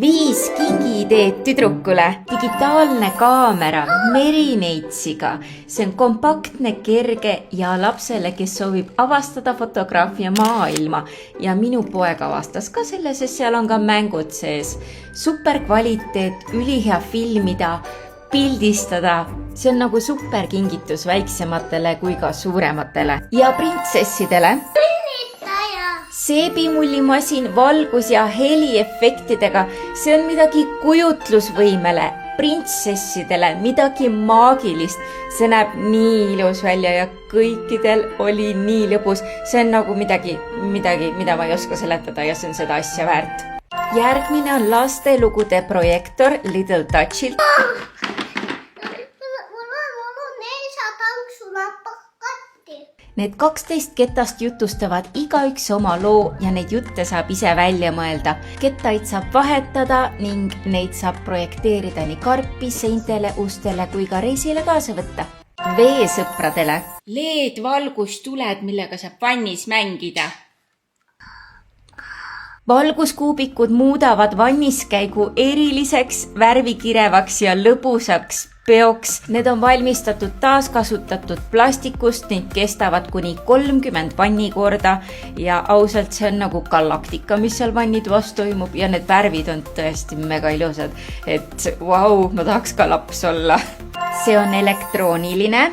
5 kingiideed tüdrukule. Digitaalne kaamera Merineitsiga. See on kompaktne, kerge ja lapsele, kes soovib avastada fotograafia maailma. Ja minu poeg avastas ka selle, sest seal on ka mängud sees. Super kvaliteet, ülihea filmida, pildistada. See on nagu super kingitus väiksematele kui ka suurematele. Ja printsessidele. Seebimullimasin valgus- ja heliefektidega. See on midagi kujutlusvõimele, printsessidele, midagi maagilist. See näeb nii ilus välja ja kõikidel oli nii lõbus. See on nagu midagi, mida ma ei oska seletada ja see on seda asja väärt. Järgmine on lastelugude projektor Little Touchilt. Need 12 ketast jutustavad igaüks oma loo ja neid jutte saab ise välja mõelda. Kettaid saab vahetada ning neid saab projekteerida nii karpi, seintele, ustele kui ka reisile kaasa võtta. Veesõpradele. LED-valgustuled, millega saab vannis mängida. Valguskuubikud muudavad vanniskäigu eriliseks, värvikirevaks ja lõbusaks peoks. Need on valmistatud taaskasutatud plastikust ning kestavad kuni 30 vannikorda ja ausalt see on nagu galaktika, mis seal vannitoas toimub ja need värvid on tõesti mega ilusad, et vau, ma tahaks ka laps olla. See on elektrooniline.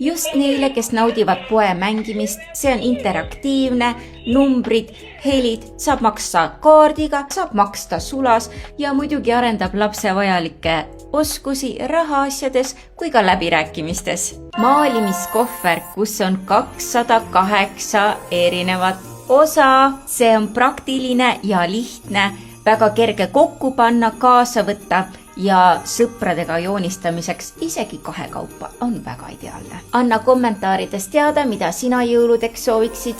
Just neile, kes naudivad poe mängimist, see on interaktiivne, numbrid, helid, saab maksta kaardiga, saab maksta sulas ja muidugi arendab lapse vajalikke oskusi rahaasjades kui ka läbirääkimistes. Maalimiskohver, kus on 208 erinevat osa. See on praktiline ja lihtne, väga kerge kokku panna, kaasa võtta ja sõpradega joonistamiseks isegi kahekaupa on väga ideaalne. Anna kommentaarides teada, mida sina jõuludeks sooviksid.